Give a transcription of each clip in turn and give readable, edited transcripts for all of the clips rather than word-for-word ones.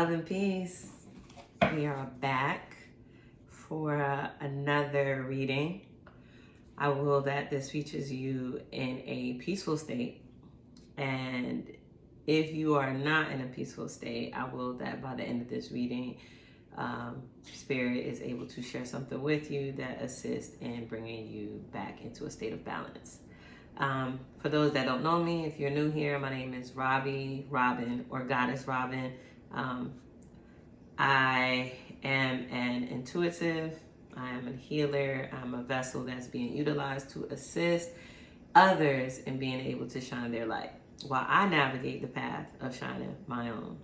Love and peace. We are back for another reading. I will that this features you in a peaceful state. And if you are not in a peaceful state, I will that by the end of this reading, Spirit is able to share something with you that assists in bringing you back into a state of balance. For those that don't know me, if you're new here, my name is Robin, or Goddess Robin. I am an intuitive, I am a healer, I'm a vessel that's being utilized to assist others in being able to shine their light while I navigate the path of shining my own.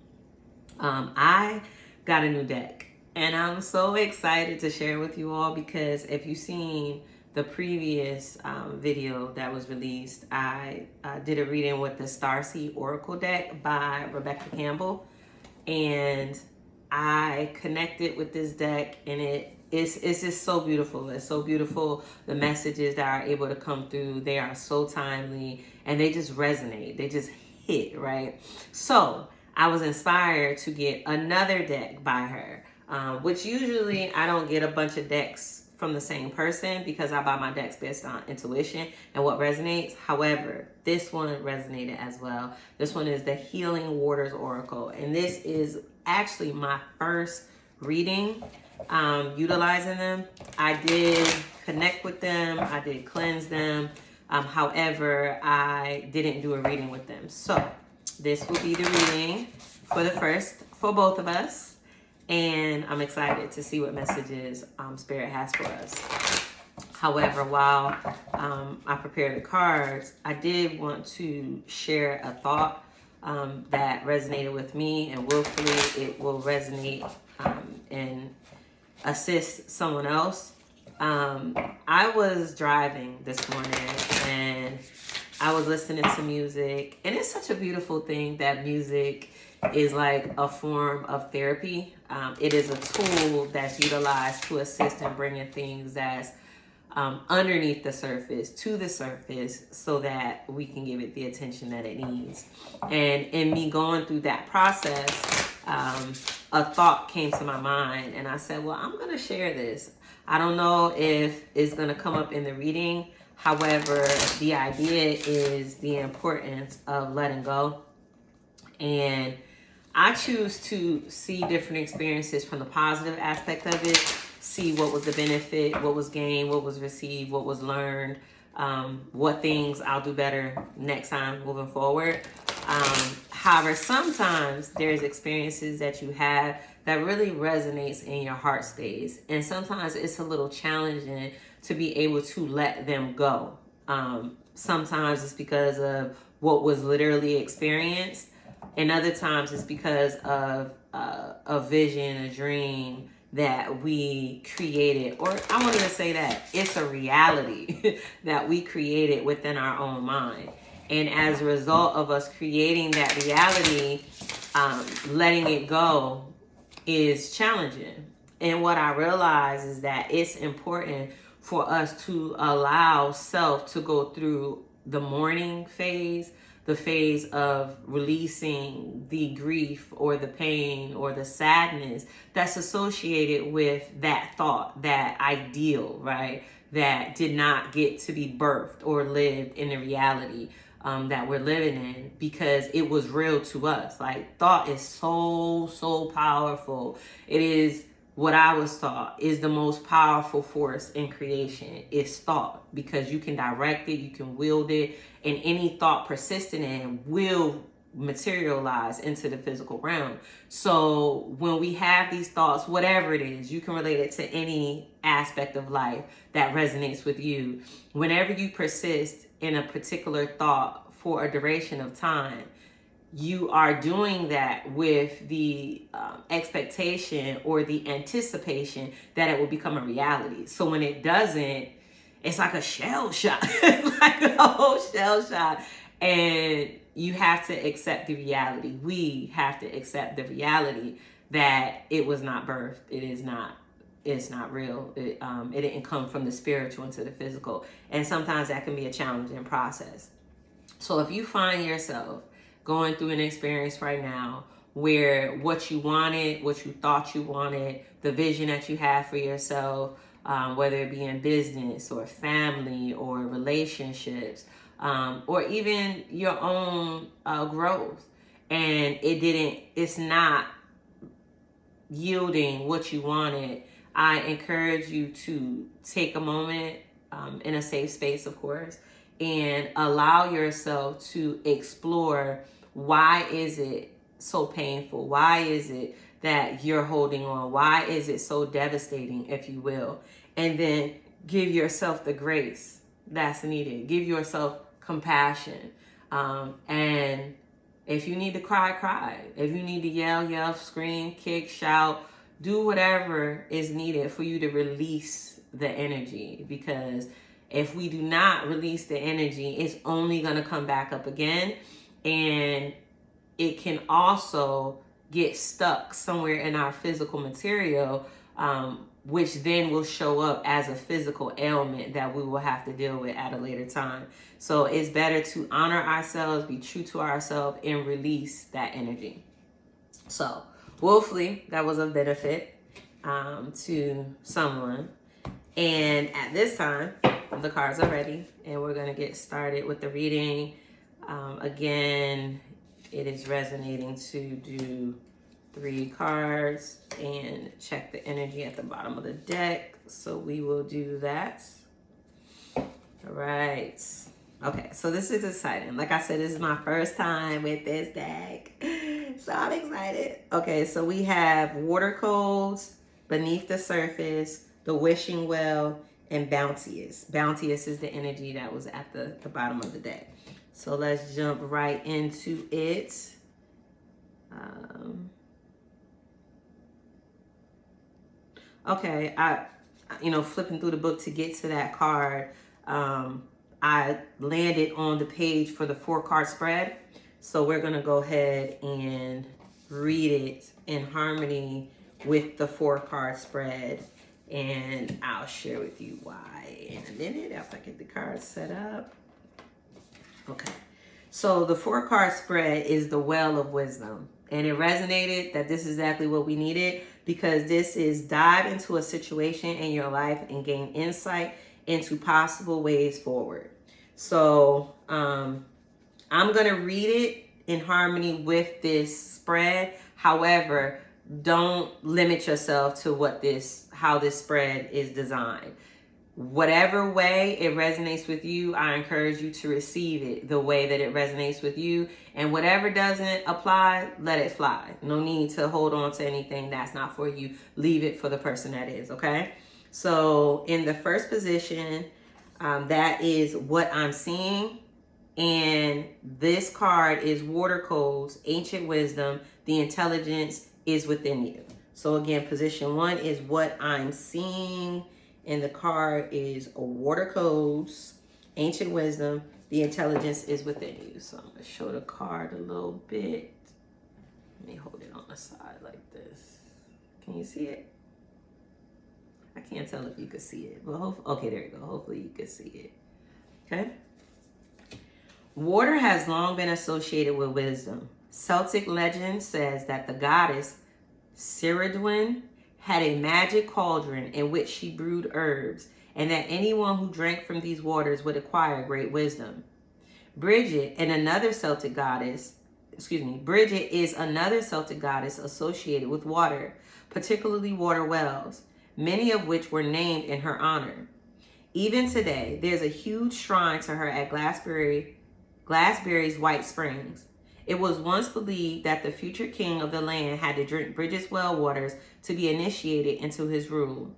I got a new deck and I'm so excited to share with you all because if you've seen the previous video that was released, I did a reading with the Starseed Oracle deck by Rebecca Campbell, and I connected with this deck, and it's just so beautiful. It's so beautiful. The messages that are able to come through, they are so timely, and they just resonate. They just hit, right? So I was inspired to get another deck by her, which usually I don't get a bunch of decks from the same person because I buy my decks based on intuition and what resonates. However, this one resonated as well. This one is the Healing Waters Oracle, and this is actually my first reading utilizing them. I did connect with them, I did cleanse them. However, I didn't do a reading with them. So this will be the reading for both of us. And I'm excited to see what messages Spirit has for us. However, while I prepare the cards, I did want to share a thought that resonated with me, and willfully it will resonate and assist someone else. I was driving this morning and I was listening to music, and it's such a beautiful thing that music is like a form of therapy. It is a tool that's utilized to assist in bringing things that's underneath the surface to the surface so that we can give it the attention that it needs. And in me going through that process, a thought came to my mind, and I said, well, I'm going to share this. I don't know if it's going to come up in the reading. However, the idea is the importance of letting go. And I choose to see different experiences from the positive aspect of it, see what was the benefit, what was gained, what was received, what was learned, what things I'll do better next time moving forward. However, sometimes there's experiences that you have that really resonates in your heart space. And sometimes it's a little challenging to be able to let them go. Sometimes it's because of what was literally experienced. And other times it's because of a vision, a dream that we created. Or I wanted to say that it's a reality that we created within our own mind. And as a result of us creating that reality, letting it go is challenging. And what I realize is that it's important for us to allow self to go through the mourning phase, the phase of releasing the grief or the pain or the sadness that's associated with that thought, that ideal, right? That did not get to be birthed or lived in the reality that we're living in, because it was real to us. Like, thought is so powerful. It is what I was taught is the most powerful force in creation. It's thought, because you can direct it, you can wield it, and any thought persistent in will materialize into the physical realm. So when we have these thoughts, whatever it is, you can relate it to any aspect of life that resonates with you. Whenever you persist in a particular thought for a duration of time, you are doing that with the expectation or the anticipation that it will become a reality. So when it doesn't, it's like a shell shock. It's like a whole shell shock. And you have to accept the reality. We have to accept the reality that it was not birthed. It's not real. It didn't come from the spiritual into the physical. And sometimes that can be a challenging process. So if you find yourself going through an experience right now where what you wanted, what you thought you wanted, the vision that you had for yourself, whether it be in business or family or relationships, or even your own growth, and it's not yielding what you wanted, I encourage you to take a moment, in a safe space, of course, and allow yourself to explore, why is it so painful? Why is it that you're holding on? Why is it so devastating, if you will? And then give yourself the grace that's needed. Give yourself compassion. And if you need to cry, cry. If you need to yell, scream, kick, shout, do whatever is needed for you to release the energy. Because if we do not release the energy, it's only going to come back up again. And it can also get stuck somewhere in our physical material, which then will show up as a physical ailment that we will have to deal with at a later time. So it's better to honor ourselves, be true to ourselves, and release that energy. So hopefully that was of benefit to someone. And at this time, the cards are ready, and we're going to get started with the reading. Again, it is resonating to do 3 cards and check the energy at the bottom of the deck. So we will do that. All right. Okay, so this is exciting. Like I said, this is my first time with this deck, so I'm excited. Okay, so we have Water Codes, Beneath the Surface, the Wishing Well, and Bounteous. Bounteous is the energy that was at the bottom of the deck. So let's jump right into it. Okay, flipping through the book to get to that card, I landed on the page for the 4-card spread. So we're going to go ahead and read it in harmony with the 4-card spread. And I'll share with you why in a minute after I get the cards set up. Okay. So the 4-card spread is the Well of Wisdom. And it resonated that this is exactly what we needed, because this is dive into a situation in your life and gain insight into possible ways forward. So I'm going to read it in harmony with this spread. However, don't limit yourself to how this spread is designed. Whatever way it resonates with you, I encourage you to receive it the way that it resonates with you. And whatever doesn't apply, let it fly. No need to hold on to anything that's not for you. Leave it for the person that is, okay? So in the first position, that is what I'm seeing. And this card is Water Codes, Ancient Wisdom. The intelligence is within you. So again, position 1 is what I'm seeing. And the card is Water Codes, Ancient Wisdom. The intelligence is within you. So I'm going to show the card a little bit. Let me hold it on the side like this. Can you see it? I can't tell if you can see it. But okay, there you go. Hopefully you can see it. Okay. Water has long been associated with wisdom. Celtic legend says that the goddess Ceridwen had a magic cauldron in which she brewed herbs, and that anyone who drank from these waters would acquire great wisdom. Bridget is another Celtic goddess associated with water, particularly water wells, many of which were named in her honor. Even today, there's a huge shrine to her at Glassberry's White Springs. It was once believed that the future king of the land had to drink Bridget's well waters to be initiated into his rule.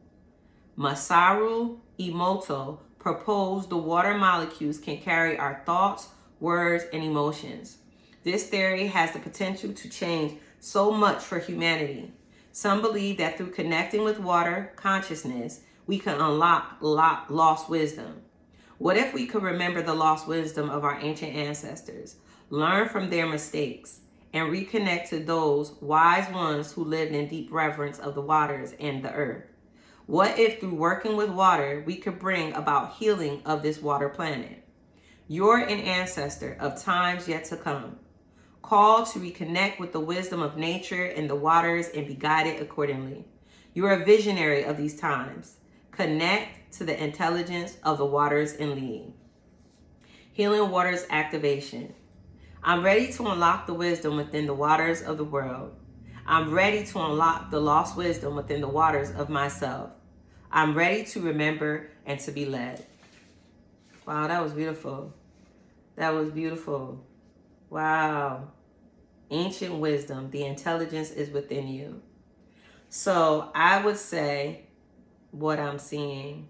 Masaru Emoto proposed the water molecules can carry our thoughts, words, and emotions. This theory has the potential to change so much for humanity. Some believe that through connecting with water consciousness, we can unlock lost wisdom. What if we could remember the lost wisdom of our ancient ancestors, learn from their mistakes, and reconnect to those wise ones who lived in deep reverence of the waters and the earth? What if through working with water, we could bring about healing of this water planet? You're an ancestor of times yet to come. called to reconnect with the wisdom of nature and the waters and be guided accordingly. You are a visionary of these times. Connect to the intelligence of the waters and lead. Healing waters activation. I'm ready to unlock the wisdom within the waters of the world. I'm ready to unlock the lost wisdom within the waters of myself. I'm ready to remember and to be led. Wow, that was beautiful. That was beautiful. Wow. Ancient wisdom, the intelligence is within you. So I would say what I'm seeing.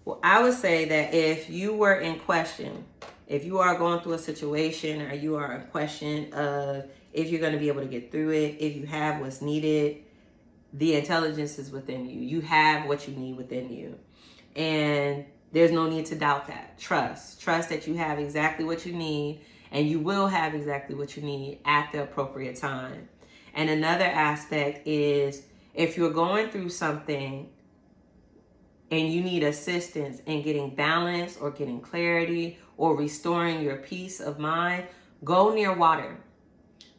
Well, I would say that if you were in question, if you are going through a situation or you are in question of if you're going to be able to get through it, if you have what's needed, the intelligence is within you. You have what you need within you. And there's no need to doubt that. Trust that you have exactly what you need, and you will have exactly what you need at the appropriate time. And another aspect is if you're going through something and you need assistance in getting balance or getting clarity or restoring your peace of mind, go near water.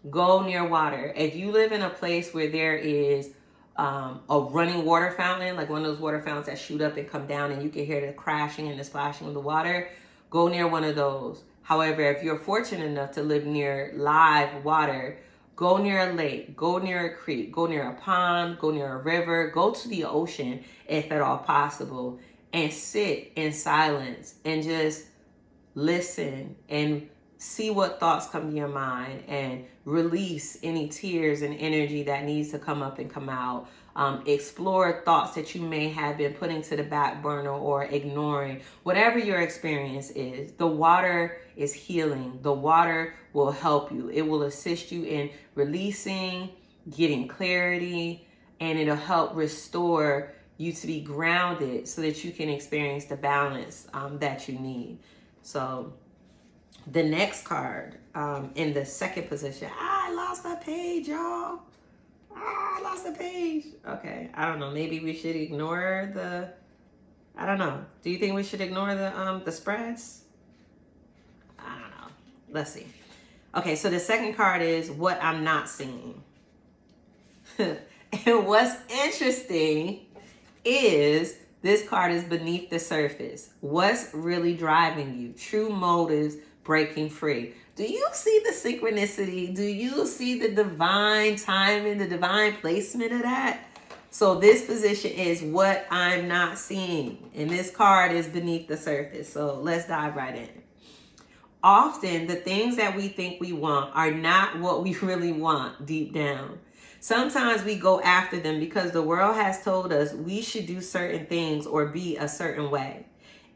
Go near water. If you live in a place where there is a running water fountain, like one of those water fountains that shoot up and come down and you can hear the crashing and the splashing of the water, go near one of those. However, if you're fortunate enough to live near live water, go near a lake, go near a creek, go near a pond, go near a river, go to the ocean if at all possible, and sit in silence and just listen and see what thoughts come to your mind and release any tears and energy that needs to come up and come out. Explore thoughts that you may have been putting to the back burner or ignoring. Whatever your experience is, the water is healing. The water will help you. It will assist you in releasing, getting clarity, and it'll help restore you to be grounded so that you can experience the balance that you need. So the next card in the second position, I lost a page, y'all. I lost a page. Okay, I don't know. Maybe we should ignore the, I don't know. Do you think we should ignore the spreads? I don't know. Let's see. Okay, so the second card is what I'm not seeing. And what's interesting is this card is beneath the surface. What's really driving you? True motives, breaking free. Do you see the synchronicity? Do you see the divine timing, the divine placement of that? So this position is what I'm not seeing. And this card is beneath the surface. So let's dive right in. Often the things that we think we want are not what we really want deep down. Sometimes we go after them because the world has told us we should do certain things or be a certain way.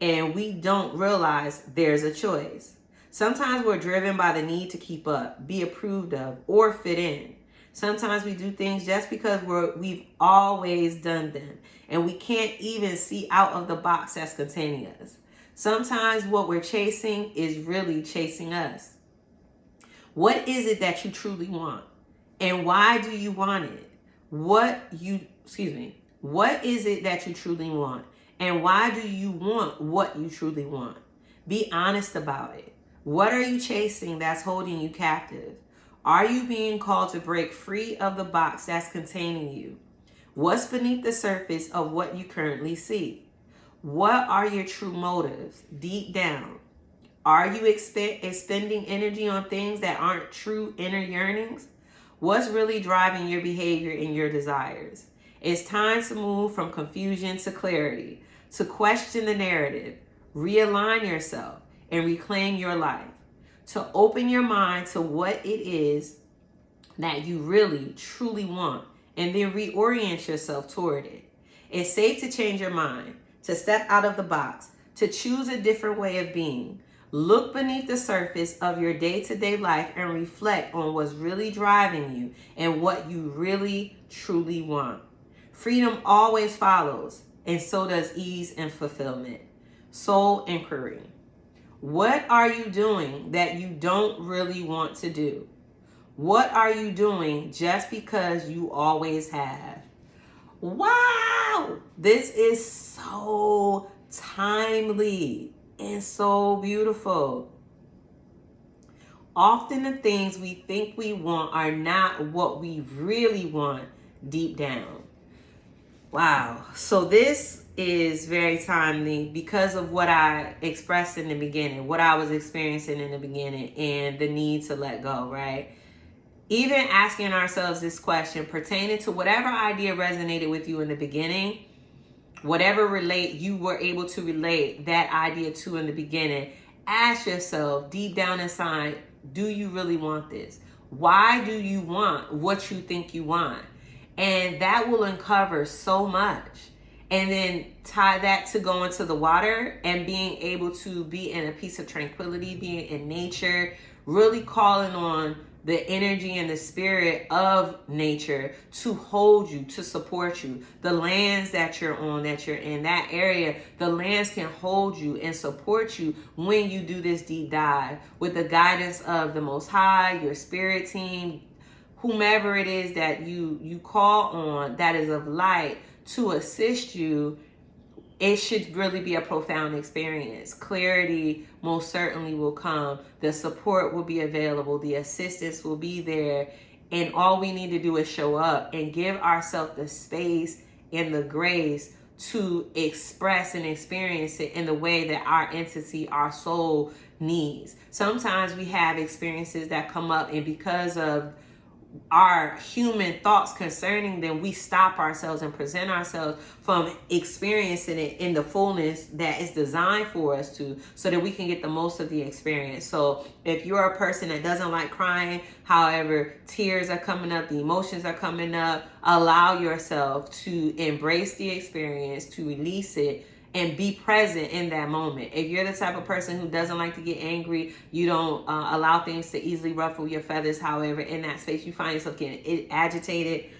And we don't realize there's a choice. Sometimes we're driven by the need to keep up, be approved of, or fit in. Sometimes we do things just because we've always done them and we can't even see out of the box that's containing us. Sometimes what we're chasing is really chasing us. What is it that you truly want? And why do you want it? What is it that you truly want? And why do you want what you truly want? Be honest about it. What are you chasing that's holding you captive? Are you being called to break free of the box that's containing you? What's beneath the surface of what you currently see? What are your true motives deep down? Are you expending energy on things that aren't true inner yearnings? What's really driving your behavior and your desires? It's time to move from confusion to clarity, to question the narrative, realign yourself, and reclaim your life, to open your mind to what it is that you really, truly want, and then reorient yourself toward it. It's safe to change your mind, to step out of the box, to choose a different way of being. Look beneath the surface of your day-to-day life and reflect on what's really driving you and what you really, truly want. Freedom always follows, and so does ease and fulfillment. Soul inquiry. What are you doing that you don't really want to do? What are you doing just because you always have? Wow! This is so timely and so beautiful. Often the things we think we want are not what we really want deep down. Wow. So this is very timely because of what I expressed in the beginning, what I was experiencing in the beginning, and the need to let go, right? Even asking ourselves this question pertaining to whatever idea resonated with you in the beginning, whatever relate you were able to relate that idea to in the beginning, ask yourself deep down inside, do you really want this? Why do you want what you think you want? And that will uncover so much. And then tie that to going to the water and being able to be in a piece of tranquility, being in nature, really calling on the energy and the spirit of nature to hold you, to support you. The lands that you're on, that you're in, that area, the lands can hold you and support you when you do this deep dive with the guidance of the Most High, your spirit team, whomever it is that you call on that is of light to assist you. It should really be a profound experience. Clarity most certainly will come. The support will be available. The assistance will be there. And all we need to do is show up and give ourselves the space and the grace to express and experience it in the way that our entity, our soul needs. Sometimes we have experiences that come up, and because of our human thoughts concerning them, we stop ourselves and present ourselves from experiencing it in the fullness that is designed for us to, so that we can get the most of the experience. So if you're a person that doesn't like crying, however, tears are coming up, the emotions are coming up, allow yourself to embrace the experience, to release it, and be present in that moment. If you're the type of person who doesn't like to get angry, you don't allow things to easily ruffle your feathers, however, in that space you find yourself getting agitated,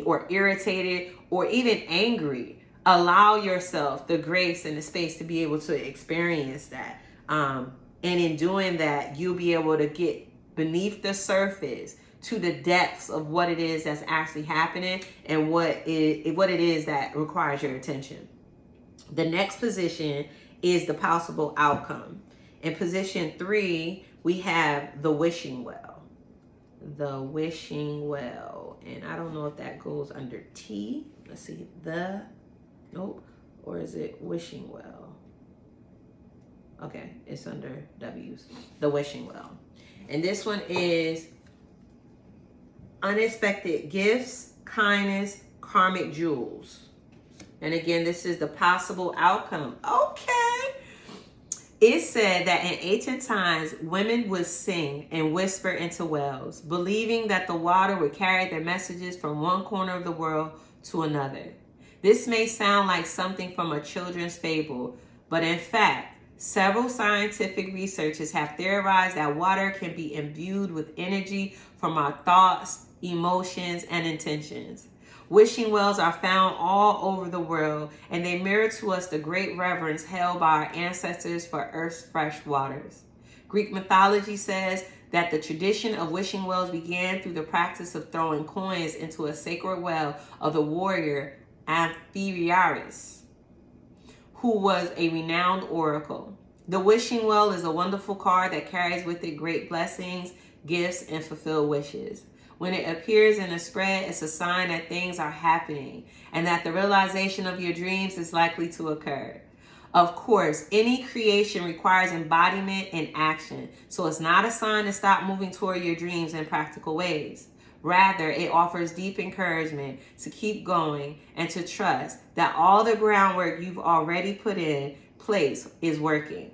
or irritated, or even angry, allow yourself the grace and the space to be able to experience that. And in doing that, you'll be able to get beneath the surface to the depths of what it is that's actually happening and what it is that requires your attention. The next position is the possible outcome. In position 3, we have the wishing well. The wishing well. And I don't know if that goes under T. Let's see. Or is it wishing well? Okay, it's under W's. The wishing well. And this one is unexpected gifts, kindness, karmic jewels. And again, this is the possible outcome. Okay. It said that in ancient times, women would sing and whisper into wells, believing that the water would carry their messages from one corner of the world to another. This may sound like something from a children's fable, but in fact, several scientific researchers have theorized that water can be imbued with energy from our thoughts, emotions, and intentions. Wishing wells are found all over the world, and they mirror to us the great reverence held by our ancestors for Earth's fresh waters. Greek mythology says that the tradition of wishing wells began through the practice of throwing coins into a sacred well of the warrior Amphiaraus, who was a renowned oracle. The wishing well is a wonderful card that carries with it great blessings, gifts, and fulfilled wishes. When it appears in a spread, it's a sign that things are happening and that the realization of your dreams is likely to occur. Of course, any creation requires embodiment and action, so it's not a sign to stop moving toward your dreams in practical ways. Rather, it offers deep encouragement to keep going and to trust that all the groundwork you've already put in place is working.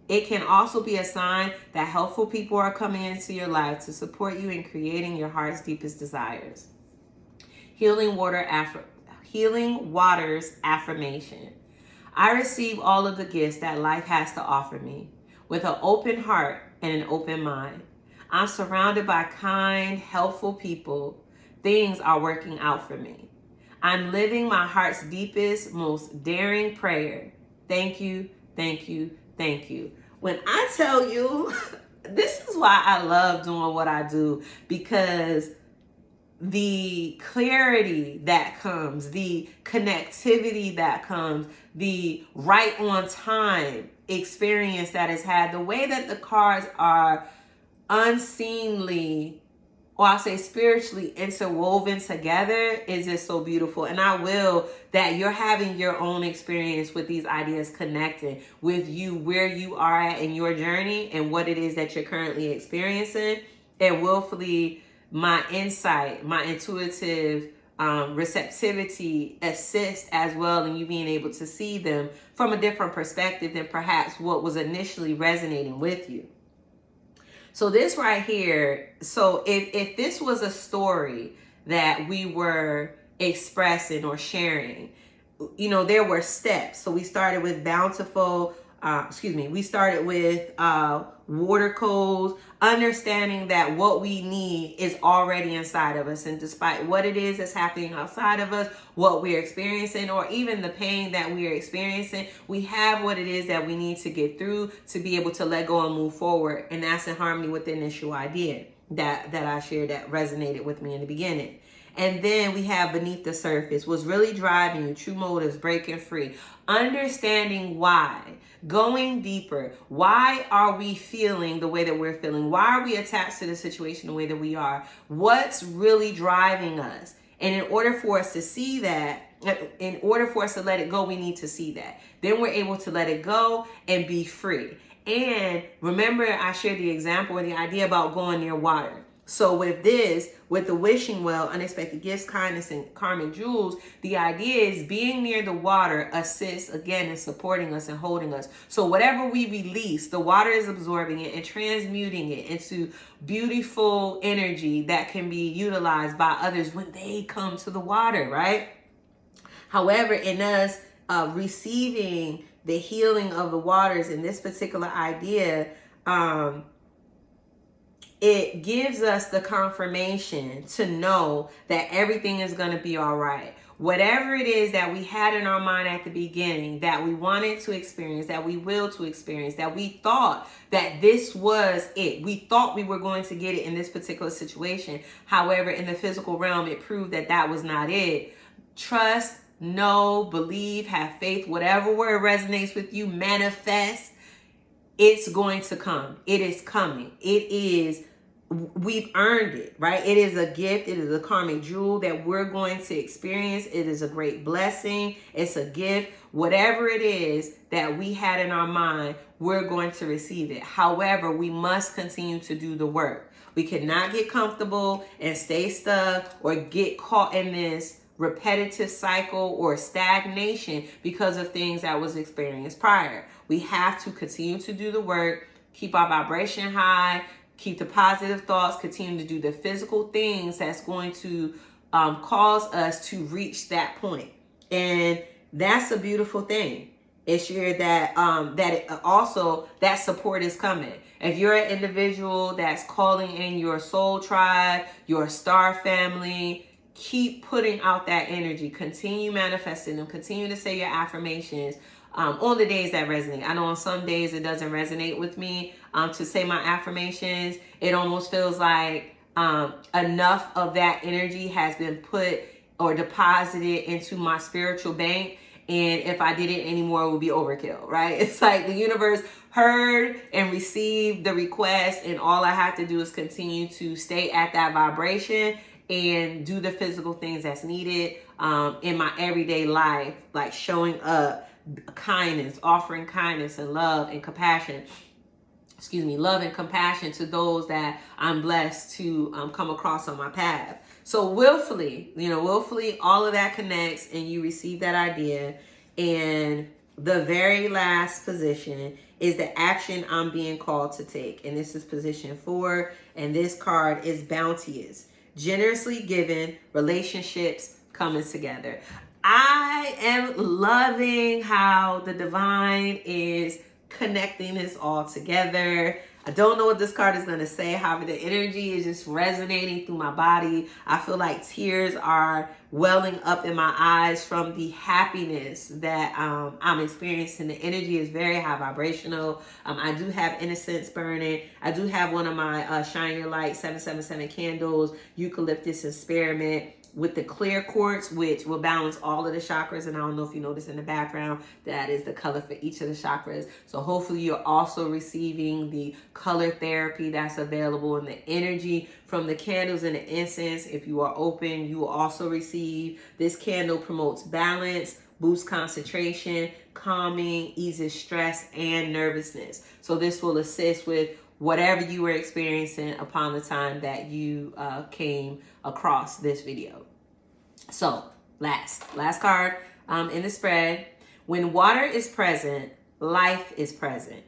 It can also be a sign that helpful people are coming into your life to support you in creating your heart's deepest desires. Healing Waters Affirmation. I receive all of the gifts that life has to offer me with an open heart and an open mind. I'm surrounded by kind, helpful people. Things are working out for me. I'm living my heart's deepest, most daring prayer. Thank you, thank you, thank you. When I tell you, this is why I love doing what I do, because the clarity that comes, the connectivity that comes, the right on time experience that is had, the way that the cards are unseemly, or I'll say spiritually interwoven together, is just so beautiful. And I will that you're having your own experience with these ideas connecting with you, where you are at in your journey and what it is that you're currently experiencing. And willfully, my insight, my intuitive receptivity assist as well in you being able to see them from a different perspective than perhaps what was initially resonating with you. So this right here, so if this was a story that we were expressing or sharing, you know, there were steps. So we started with bountiful, we started with water codes, understanding that what we need is already inside of us. And despite what it is that's happening outside of us, what we're experiencing, or even the pain that we are experiencing, we have what it is that we need to get through to be able to let go and move forward. And that's in harmony with the initial idea that I shared that resonated with me in the beginning. And then we have beneath the surface, what's really driving you, true motives, breaking free, understanding why, going deeper. Why are we feeling the way that we're feeling? Why are we attached to the situation the way that we are? What's really driving us? And in order for us to see that, in order for us to let it go, we need to see that. Then we're able to let it go and be free. And remember, I shared the example or the idea about going near water. So with this, with the wishing well, unexpected gifts, kindness, and karmic jewels, the idea is being near the water assists again in supporting us and holding us. So whatever we release, the water is absorbing it and transmuting it into beautiful energy that can be utilized by others when they come to the water, right? However, in us receiving the healing of the waters in this particular idea, it gives us the confirmation to know that everything is going to be all right. Whatever it is that we had in our mind at the beginning, that we wanted to experience, that we will to experience, that we thought that this was it. We thought we were going to get it in this particular situation. However, in the physical realm, it proved that that was not it. Trust, know, believe, have faith, whatever word resonates with you, manifest. It's going to come. It is coming. It is, we've earned it, right? It is a gift. It is a karmic jewel that we're going to experience. It is a great blessing. It's a gift. Whatever it is that we had in our mind, we're going to receive it. However, we must continue to do the work. We cannot get comfortable and stay stuck or get caught in this repetitive cycle or stagnation because of things that was experienced prior. We have to continue to do the work, keep our vibration high, keep the positive thoughts, continue to do the physical things that's going to cause us to reach that point. And that's a beautiful thing. It's here that that support is coming. If you're an individual that's calling in your soul tribe, your star family, keep putting out that energy. Continue manifesting them. Continue to say your affirmations on the days that resonate. I know on some days it doesn't resonate with me to say my affirmations. It almost feels like enough of that energy has been put or deposited into my spiritual bank. And if I did it anymore, it would be overkill, right? It's like the universe heard and received the request, and all I have to do is continue to stay at that vibration and do the physical things that's needed in my everyday life, like showing up, kindness, offering kindness and love and compassion. Love and compassion to those that I'm blessed to come across on my path. So willfully, all of that connects and you receive that idea. And the very last position is the action I'm being called to take. And this is position 4. And this card is bounteous. Generously given, relationships coming together. I am loving how the divine is connecting this all together. I don't know what this card is going to say. However, the energy is just resonating through my body. I feel like tears are welling up in my eyes from the happiness that I'm experiencing. The energy is very high vibrational. I do have incense burning. I do have one of my Shine Your Light 777 candles, eucalyptus and spearmint, with the clear quartz, which will balance all of the chakras. And I don't know if you notice in the background, that is the color for each of the chakras. So hopefully you're also receiving the color therapy that's available, and the energy from the candles and the incense. If you are open, you will also receive. This candle promotes balance, boosts concentration, calming, eases stress and nervousness. So this will assist with whatever you were experiencing upon the time that you came across this video. So last card in the spread. When water is present, life is present.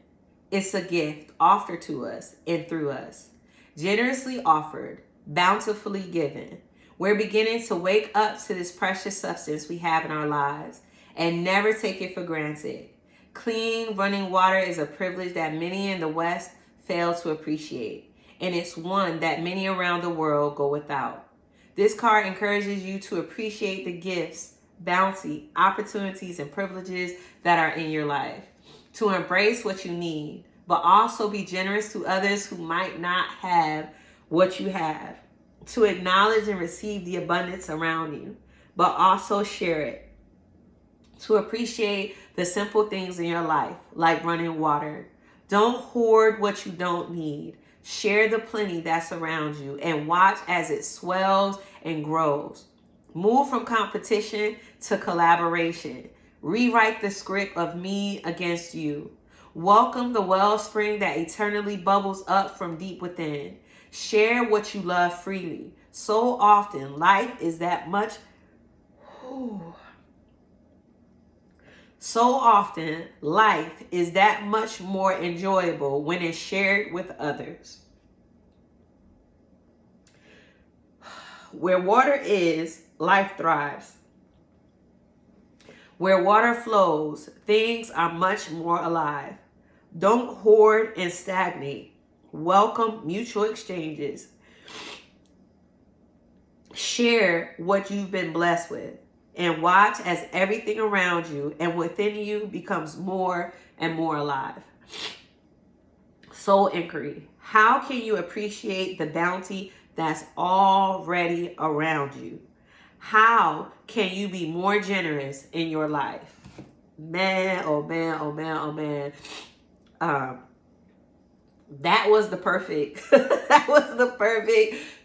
It's a gift offered to us and through us, generously offered, bountifully given. We're beginning to wake up to this precious substance we have in our lives and never take it for granted. Clean running water is a privilege that many in the West fail to appreciate, and it's one that many around the world go without. This card encourages you to appreciate the gifts, bounty, opportunities, and privileges that are in your life, to embrace what you need, but also be generous to others who might not have what you have, to acknowledge and receive the abundance around you, but also share it, to appreciate the simple things in your life, like running water. Don't hoard what you don't need. Share the plenty that's around you and watch as it swells and grows. Move from competition to collaboration. Rewrite the script of me against you. Welcome the wellspring that eternally bubbles up from deep within. Share what you love freely. So often, life is that much... So often, life is that much more enjoyable when it's shared with others. Where water is, life thrives. Where water flows, things are much more alive. Don't hoard and stagnate. Welcome mutual exchanges. Share what you've been blessed with, and watch as everything around you and within you becomes more and more alive. Soul inquiry. How can you appreciate the bounty that's already around you? How can you be more generous in your life? Man, oh man, oh man, oh man. That was the perfect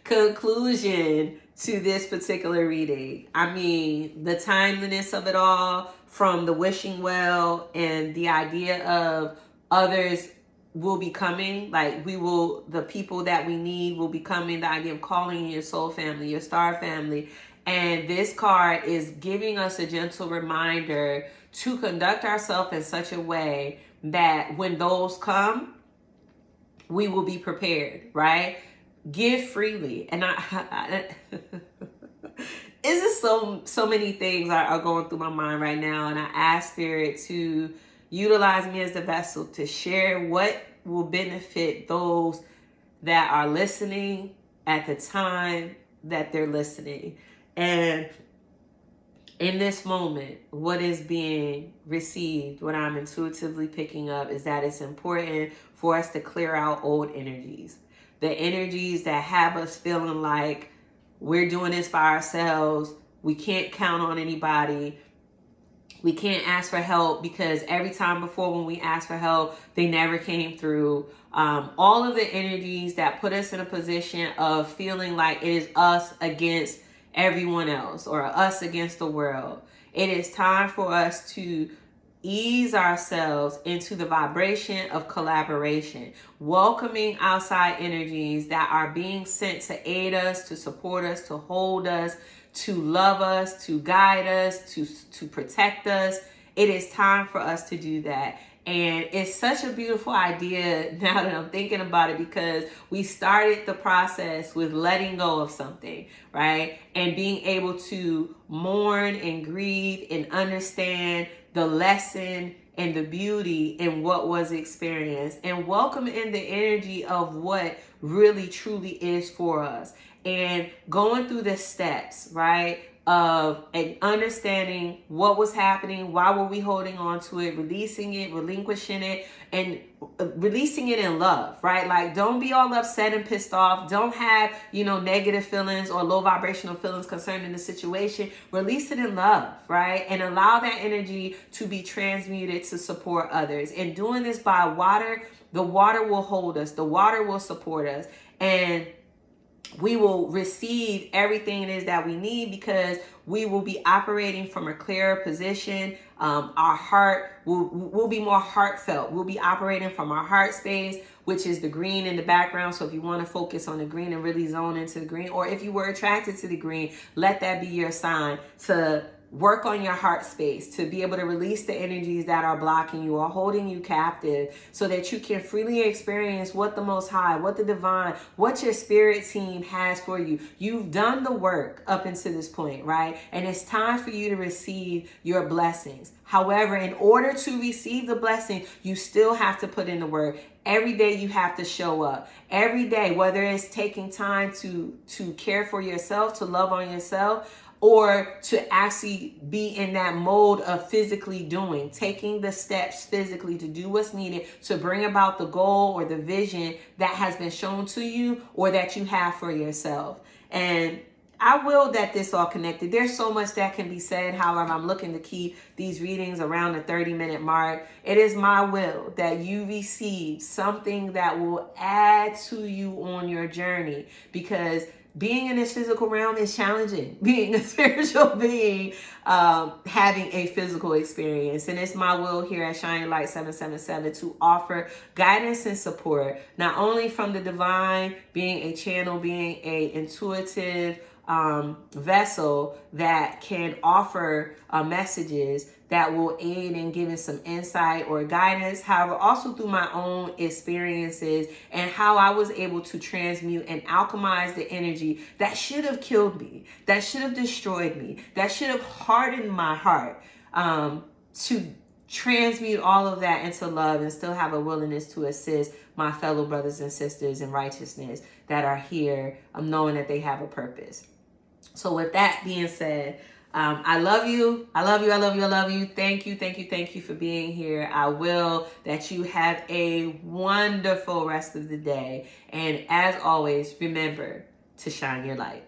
conclusion to this particular reading. I mean, the timeliness of it all, from the wishing well and the idea of others will be coming, like the people that we need will be coming, the idea of calling your soul family, your star family. And this card is giving us a gentle reminder to conduct ourselves in such a way that when those come, we will be prepared, right? Give freely. And it's just so many things are going through my mind right now. And I ask Spirit to utilize me as the vessel to share what will benefit those that are listening at the time that they're listening. And in this moment, what is being received, what I'm intuitively picking up, is that it's important for us to clear out old energies. The energies that have us feeling like we're doing this by ourselves. We can't count on anybody. We can't ask for help because every time before when we asked for help, they never came through. All of the energies that put us in a position of feeling like it is us against everyone else or us against the world. It is time for us to ease ourselves into the vibration of collaboration, welcoming outside energies that are being sent to aid us, to support us, to hold us, to love us, to guide us, to protect us. It is time for us to do that. And it's such a beautiful idea now that I'm thinking about it, because we started the process with letting go of something, right? And being able to mourn and grieve and understand the lesson and the beauty in what was experienced, and welcome in the energy of what really truly is for us, and going through the steps, right, of understanding what was happening, why were we holding on to it, releasing it, relinquishing it, and releasing it in love, right? Like, don't be all upset and pissed off. Don't have, negative feelings or low vibrational feelings concerning the situation. Release it in love, right? And allow that energy to be transmuted to support others. And doing this by water, the water will hold us, the water will support us, and we will receive everything it is that we need, because we will be operating from a clearer position. Our heart will be more heartfelt. We'll be operating from our heart space, which is the green in the background. So if you want to focus on the green and really zone into the green, or if you were attracted to the green, let that be your sign to work on your heart space, to be able to release the energies that are blocking you or holding you captive, so that you can freely experience what the Most High, what the divine, what your spirit team has for you. You've done the work up until this point, right? And it's time for you to receive your blessings. However, in order to receive the blessing, you still have to put in the work. Every day you have to show up. Every day, whether it's taking time to care for yourself, to love on yourself, or to actually be in that mode of physically doing, taking the steps physically to do what's needed to bring about the goal or the vision that has been shown to you or that you have for yourself. And I will that this all connected. There's so much that can be said. However, I'm looking to keep these readings around the 30-minute mark. It is my will that you receive something that will add to you on your journey, because being in this physical realm is challenging. Being a spiritual being, having a physical experience. And it's my will here at Shine Your Light 777 to offer guidance and support, not only from the divine, being a channel, being a intuitive vessel that can offer messages that will aid in giving some insight or guidance. However, also through my own experiences and how I was able to transmute and alchemize the energy that should have killed me, that should have destroyed me, that should have hardened my heart, to transmute all of that into love and still have a willingness to assist my fellow brothers and sisters in righteousness that are here, knowing that they have a purpose. So with that being said, I love you. I love you. I love you. I love you. Thank you. Thank you. Thank you for being here. I will that you have a wonderful rest of the day. And as always, remember to shine your light.